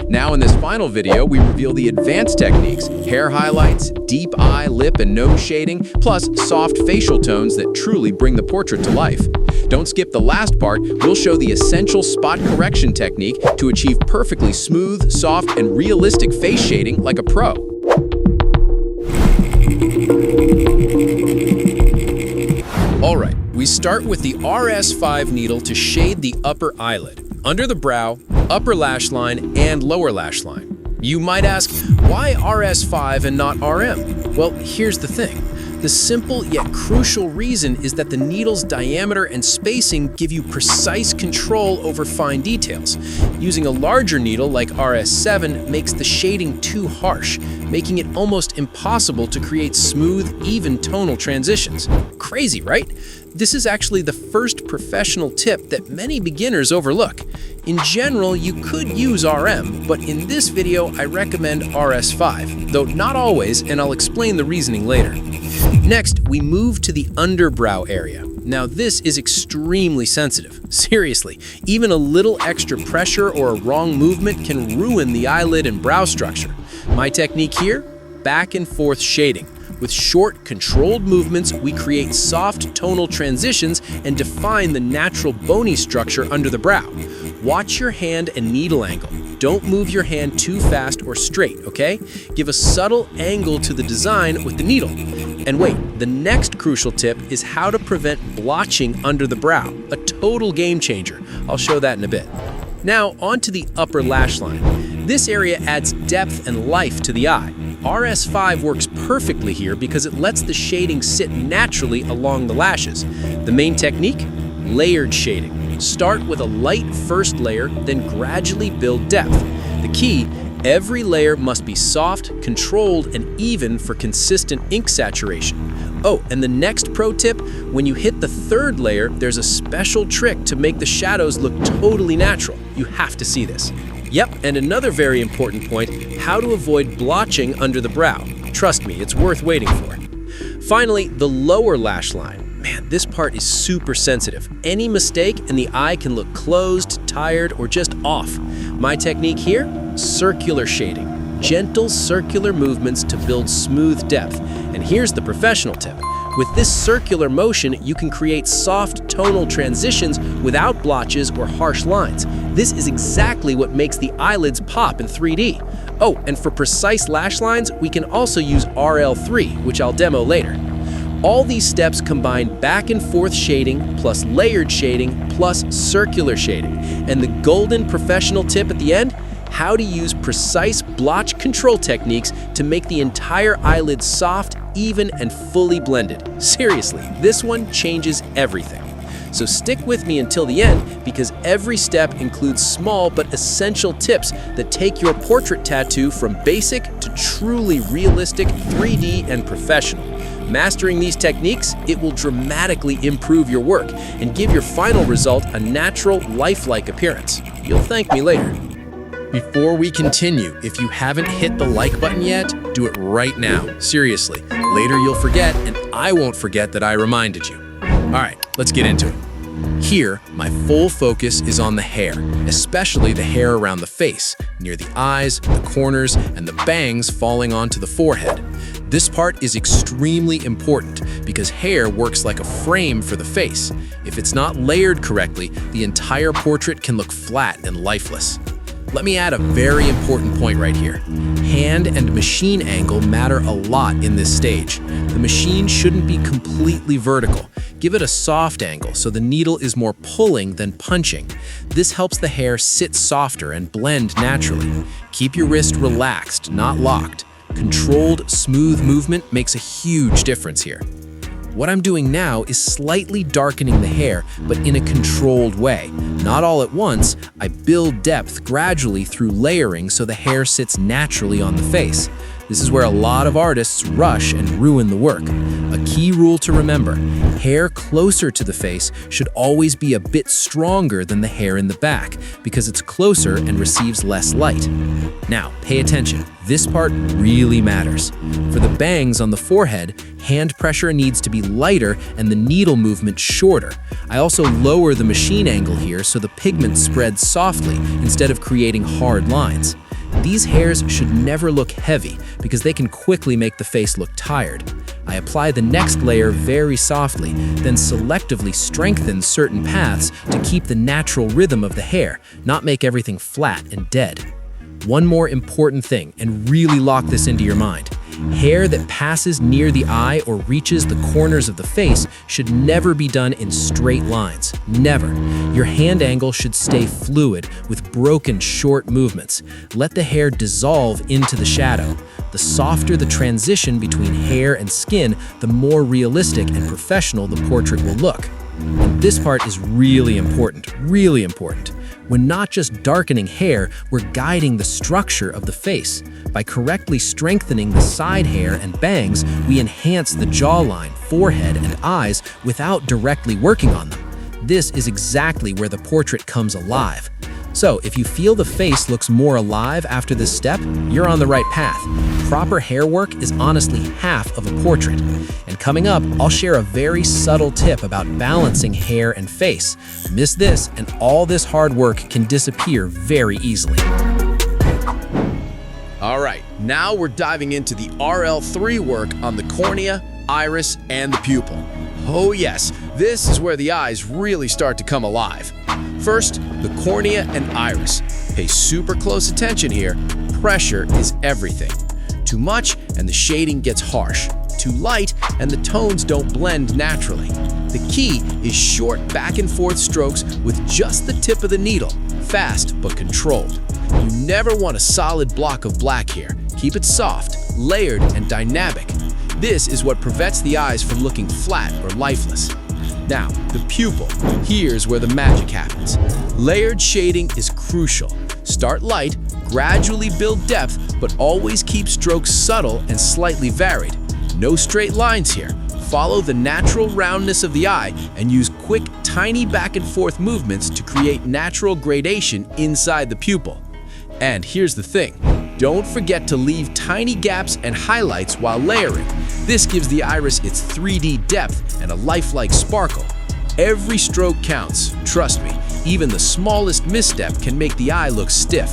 Now in this final video, we reveal the advanced techniques, hair highlights, deep eye, lip, and nose shading, plus soft facial tones that truly bring the portrait to life. Don't skip the last part. We'll show the essential spot correction technique to achieve perfectly smooth, soft, and realistic face shading like a pro. Alright, we start with the RS5 needle to shade the upper eyelid, under the brow, upper lash line, and lower lash line. You might ask, why RS5 and not RM? Well, here's the thing. The simple yet crucial reason is that the needle's diameter and spacing give you precise control over fine details. Using a larger needle like RS7 makes the shading too harsh, making it almost impossible to create smooth, even tonal transitions. Crazy, right? This is actually the first professional tip that many beginners overlook. In general, you could use RM, but in this video I recommend RS5, though not always, and I'll explain the reasoning later. Next, we move to the underbrow area. Now this is extremely sensitive. Seriously, even a little extra pressure or a wrong movement can ruin the eyelid and brow structure. My technique here? Back and forth shading. With short, controlled movements, we create soft tonal transitions and define the natural bony structure under the brow. Watch your hand and needle angle. Don't move your hand too fast or straight, okay? Give a subtle angle to the design with the needle. And wait, the next crucial tip is how to prevent blotching under the brow, a total game changer. I'll show that in a bit. Now, onto the upper lash line. This area adds depth and life to the eye. RS5 works perfectly here because it lets the shading sit naturally along the lashes. The main technique? Layered shading. Start with a light first layer, then gradually build depth. The key, every layer must be soft, controlled, and even for consistent ink saturation. Oh, and the next pro tip, when you hit the third layer, there's a special trick to make the shadows look totally natural. You have to see this. Yep, and another very important point, how to avoid blotching under the brow. Trust me, it's worth waiting for. Finally, the lower lash line. Man, this part is super sensitive. Any mistake and the eye can look closed, tired, or just off. My technique here? Circular shading. Gentle circular movements to build smooth depth. And here's the professional tip. With this circular motion, you can create soft tonal transitions without blotches or harsh lines. This is exactly what makes the eyelids pop in 3D. Oh, and for precise lash lines, we can also use RL3, which I'll demo later. All these steps combine back and forth shading, plus layered shading, plus circular shading. And the golden professional tip at the end? How to use precise blotch control techniques to make the entire eyelid soft, even, and fully blended. Seriously, this one changes everything. So stick with me until the end because every step includes small but essential tips that take your portrait tattoo from basic to truly realistic, 3D, and professional. Mastering these techniques, it will dramatically improve your work and give your final result a natural, lifelike appearance. You'll thank me later. Before we continue, if you haven't hit the like button yet, do it right now. Seriously, later you'll forget and I won't forget that I reminded you. Alright, let's get into it. Here, my full focus is on the hair, especially the hair around the face, near the eyes, the corners, and the bangs falling onto the forehead. This part is extremely important because hair works like a frame for the face. If it's not layered correctly, the entire portrait can look flat and lifeless. Let me add a very important point right here. Hand and machine angle matter a lot in this stage. The machine shouldn't be completely vertical. Give it a soft angle so the needle is more pulling than punching. This helps the hair sit softer and blend naturally. Keep your wrist relaxed, not locked. Controlled, smooth movement makes a huge difference here. What I'm doing now is slightly darkening the hair, but in a controlled way. Not all at once, I build depth gradually through layering so the hair sits naturally on the face. This is where a lot of artists rush and ruin the work. A key rule to remember: hair closer to the face should always be a bit stronger than the hair in the back because it's closer and receives less light. Now, pay attention. This part really matters. For the bangs on the forehead, hand pressure needs to be lighter and the needle movement shorter. I also lower the machine angle here so the pigment spreads softly instead of creating hard lines. These hairs should never look heavy because they can quickly make the face look tired. I apply the next layer very softly, then selectively strengthen certain paths to keep the natural rhythm of the hair, not make everything flat and dead. One more important thing, and really lock this into your mind. Hair that passes near the eye or reaches the corners of the face should never be done in straight lines. Never. Your hand angle should stay fluid with broken, short movements. Let the hair dissolve into the shadow. The softer the transition between hair and skin, the more realistic and professional the portrait will look. And this part is really important, really important. We're not just darkening hair, we're guiding the structure of the face. By correctly strengthening the side hair and bangs, we enhance the jawline, forehead, and eyes without directly working on them. This is exactly where the portrait comes alive. So, if you feel the face looks more alive after this step, you're on the right path. Proper hair work is honestly half of a portrait. And coming up, I'll share a very subtle tip about balancing hair and face. Miss this, and all this hard work can disappear very easily. All right, now we're diving into the RL3 work on the cornea, iris, and the pupil. Oh yes, this is where the eyes really start to come alive. First, the cornea and iris. Pay super close attention here. Pressure is everything. Too much and the shading gets harsh. Too light and the tones don't blend naturally. The key is short back and forth strokes with just the tip of the needle, fast but controlled. You never want a solid block of black here. Keep it soft, layered, and dynamic. This is what prevents the eyes from looking flat or lifeless. Now, the pupil. Here's where the magic happens. Layered shading is crucial. Start light, gradually build depth, but always keep strokes subtle and slightly varied. No straight lines here. Follow the natural roundness of the eye and use quick, tiny back and forth movements to create natural gradation inside the pupil. And here's the thing. Don't forget to leave tiny gaps and highlights while layering. This gives the iris its 3D depth and a lifelike sparkle. Every stroke counts, trust me. Even the smallest misstep can make the eye look stiff.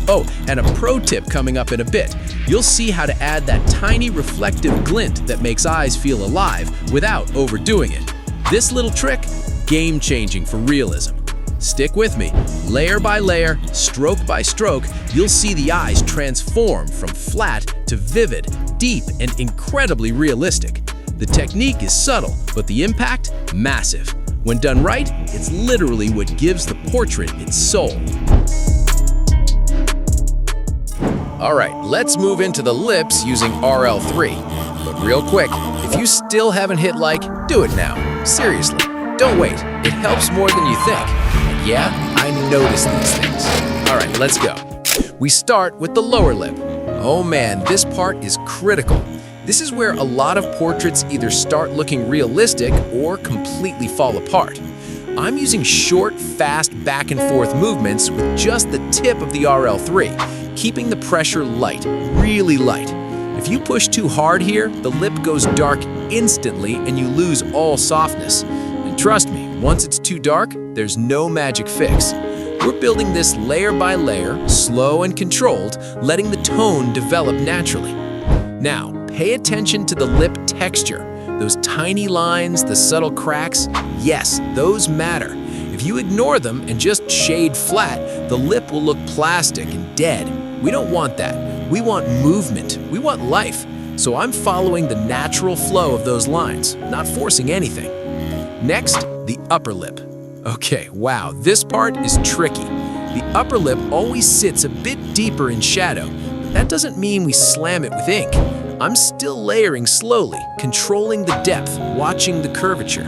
Oh, and a pro tip coming up in a bit. You'll see how to add that tiny reflective glint that makes eyes feel alive without overdoing it. This little trick, game-changing for realism. Stick with me. Layer by layer, stroke by stroke, you'll see the eyes transform from flat to vivid, deep, and incredibly realistic. The technique is subtle, but the impact, massive. When done right, it's literally what gives the portrait its soul. All right, let's move into the lips using RL3. But real quick, if you still haven't hit like, do it now. Seriously, don't wait. It helps more than you think. And yeah, I notice these things. All right, let's go. We start with the lower lip. Oh man, this part is critical. This is where a lot of portraits either start looking realistic or completely fall apart. I'm using short, fast back and forth movements with just the tip of the RL3, keeping the pressure light, really light. If you push too hard here, the lip goes dark instantly and you lose all softness. And trust me, once it's too dark, there's no magic fix. We're building this layer by layer, slow and controlled, letting the tone develop naturally. Now, pay attention to the lip texture. Those tiny lines, the subtle cracks, yes, those matter. If you ignore them and just shade flat, the lip will look plastic and dead. We don't want that. We want movement. We want life. So I'm following the natural flow of those lines, not forcing anything. Next, the upper lip. Okay, wow, this part is tricky. The upper lip always sits a bit deeper in shadow, but that doesn't mean we slam it with ink. I'm still layering slowly, controlling the depth, watching the curvature.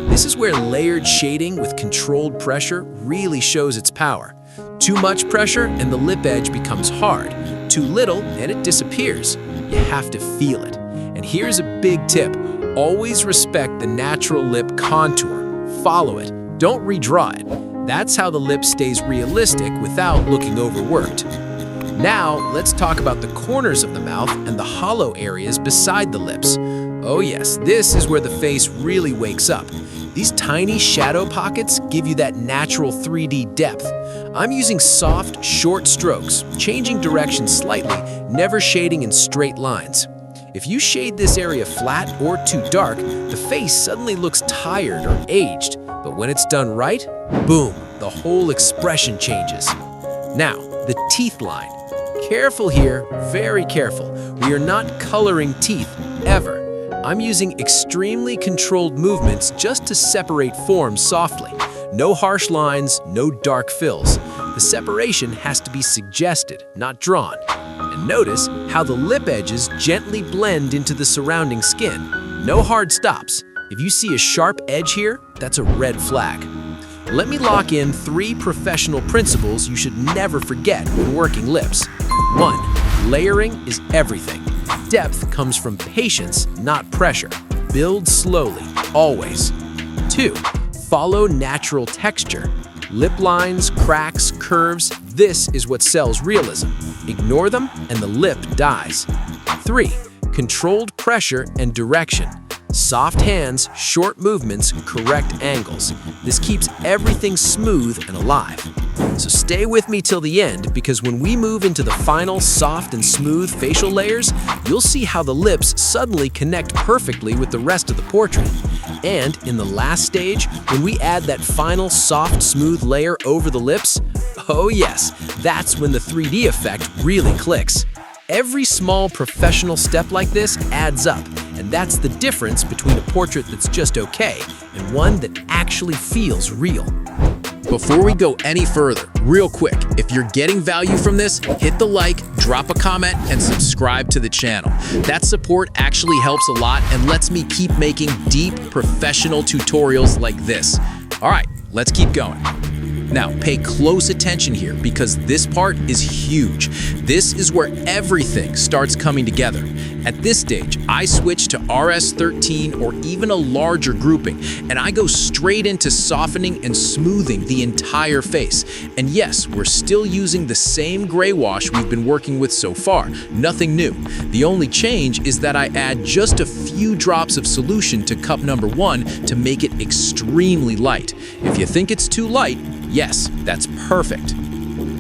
This is where layered shading with controlled pressure really shows its power. Too much pressure and the lip edge becomes hard. Too little and it disappears. you have to feel it. And here's a big tip. Always respect the natural lip contour. Follow it. Don't redraw it. That's how the lip stays realistic without looking overworked. Now, let's talk about the corners of the mouth and the hollow areas beside the lips. Oh yes, this is where the face really wakes up. These tiny shadow pockets give you that natural 3D depth. I'm using soft, short strokes, changing direction slightly, never shading in straight lines. If you shade this area flat or too dark, the face suddenly looks tired or aged. But when it's done right, boom, the whole expression changes. Now, the teeth line. Careful here, very careful. We are not coloring teeth, ever. I'm using extremely controlled movements just to separate forms softly. No harsh lines, no dark fills. The separation has to be suggested, not drawn. And notice how the lip edges gently blend into the surrounding skin. No hard stops. If you see a sharp edge here, that's a red flag. Let me lock in 3 professional principles you should never forget when working lips. 1. Layering is everything. Depth comes from patience, not pressure. Build slowly, always. 2. Follow natural texture. Lip lines, cracks, curves, this is what sells realism. Ignore them and the lip dies. 3. Controlled pressure and direction. Soft hands, short movements, correct angles. This keeps everything smooth and alive. So stay with me till the end, because when we move into the final soft and smooth facial layers, you'll see how the lips suddenly connect perfectly with the rest of the portrait. And in the last stage, when we add that final soft, smooth layer over the lips, oh yes, that's when the 3D effect really clicks. Every small professional step like this adds up, and that's the difference between a portrait that's just okay and one that actually feels real. Before we go any further, real quick, if you're getting value from this, hit the like, drop a comment, and subscribe to the channel. That support actually helps a lot and lets me keep making deep, professional tutorials like this. All right, let's keep going. Now, pay close attention here because this part is huge. This is where everything starts coming together. At this stage, I switch to RS13 or even a larger grouping, and I go straight into softening and smoothing the entire face. And yes, we're still using the same gray wash we've been working with so far, nothing new. The only change is that I add just a few drops of solution to cup number 1 to make it extremely light. If you think it's too light, yes, that's perfect.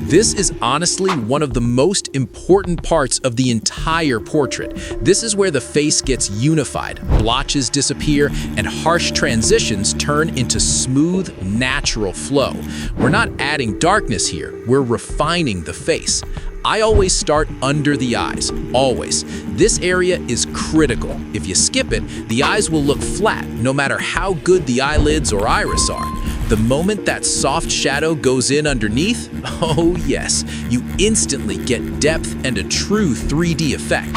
This is honestly one of the most important parts of the entire portrait. This is where the face gets unified, blotches disappear, and harsh transitions turn into smooth, natural flow. We're not adding darkness here, we're refining the face. I always start under the eyes, always. This area is critical. If you skip it, the eyes will look flat, no matter how good the eyelids or iris are. The moment that soft shadow goes in underneath, oh yes, you instantly get depth and a true 3D effect.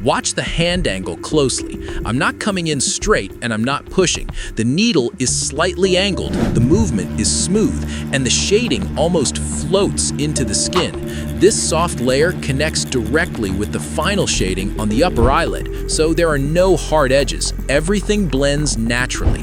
Watch the hand angle closely. I'm not coming in straight and I'm not pushing. The needle is slightly angled, the movement is smooth, and the shading almost floats into the skin. This soft layer connects directly with the final shading on the upper eyelid, so there are no hard edges. Everything blends naturally.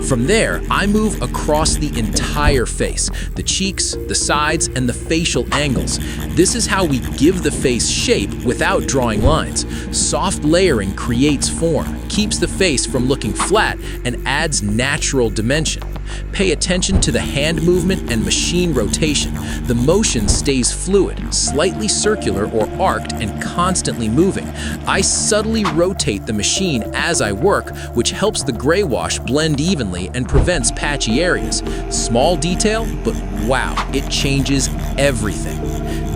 From there, I move across the entire face, the cheeks, the sides, and the facial angles. This is how we give the face shape without drawing lines. Soft layering creates form, keeps the face from looking flat, and adds natural dimension. Pay attention to the hand movement and machine rotation. The motion stays fluid, slightly circular or arced, and constantly moving. I subtly rotate the machine as I work, which helps the gray wash blend evenly and prevents patchy areas. Small detail, but wow, it changes everything.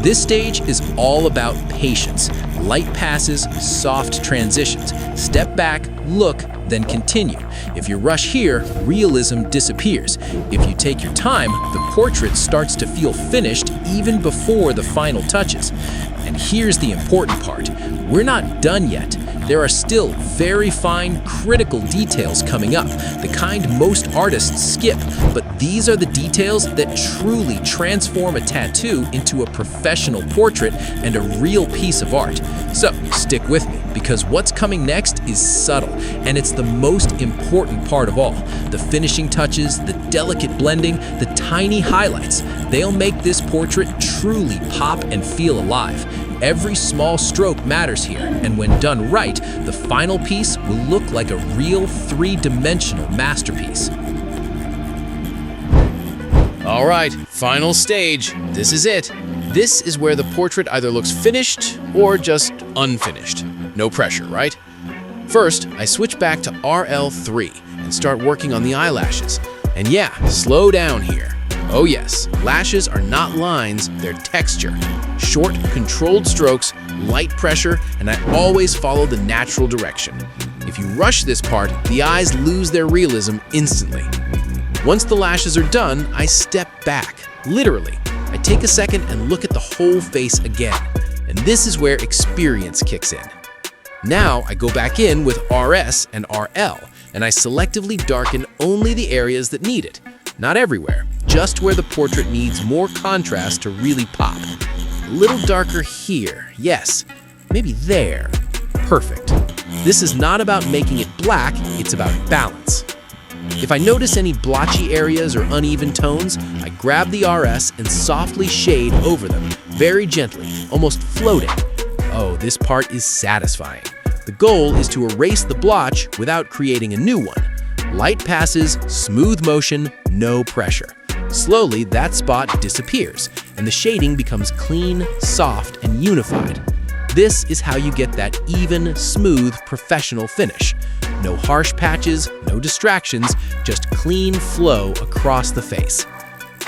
This stage is all about patience. Light passes, soft transitions. Step back, look, then continue. If you rush here, realism disappears. If you take your time, the portrait starts to feel finished even before the final touches. And here's the important part. We're not done yet. There are still very fine, critical details coming up, the kind most artists skip, but these are the details that truly transform a tattoo into a professional portrait and a real piece of art. So stick with me, because what's coming next is subtle, and it's the most important part of all. The finishing touches, the delicate blending, the tiny highlights. They'll make this portrait truly pop and feel alive. Every small stroke matters here, and when done right, the final piece will look like a real three-dimensional masterpiece. All right, final stage. This is it. This is where the portrait either looks finished or just unfinished. No pressure, right? First, I switch back to RL3 and start working on the eyelashes. And yeah, slow down here. Oh yes, lashes are not lines, they're texture. Short, controlled strokes, light pressure, and I always follow the natural direction. If you rush this part, the eyes lose their realism instantly. Once the lashes are done, I step back, literally. I take a second and look at the whole face again. And this is where experience kicks in. Now I go back in with RS and RL, and I selectively darken only the areas that need it. Not everywhere, just where the portrait needs more contrast to really pop. A little darker here, yes, maybe there. Perfect. This is not about making it black, it's about balance. If I notice any blotchy areas or uneven tones, I grab the RS and softly shade over them, very gently, almost floating. Oh, this part is satisfying. The goal is to erase the blotch without creating a new one. Light passes, smooth motion, no pressure. Slowly, that spot disappears, and the shading becomes clean, soft, and unified. This is how you get that even, smooth, professional finish. No harsh patches, no distractions, just clean flow across the face.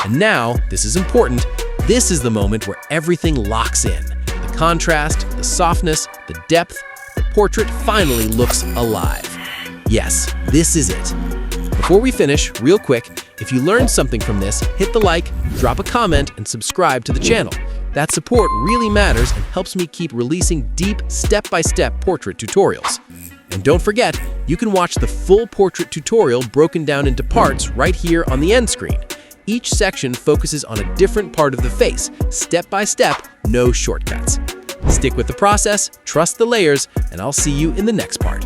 And now, this is important, this is the moment where everything locks in. The contrast, the softness, the depth, the portrait finally looks alive. Yes, this is it. Before we finish, real quick, if you learned something from this, hit the like, drop a comment, and subscribe to the channel. That support really matters and helps me keep releasing deep, step-by-step portrait tutorials. And don't forget, you can watch the full portrait tutorial broken down into parts right here on the end screen. Each section focuses on a different part of the face, step by step, no shortcuts. Stick with the process, trust the layers, and I'll see you in the next part.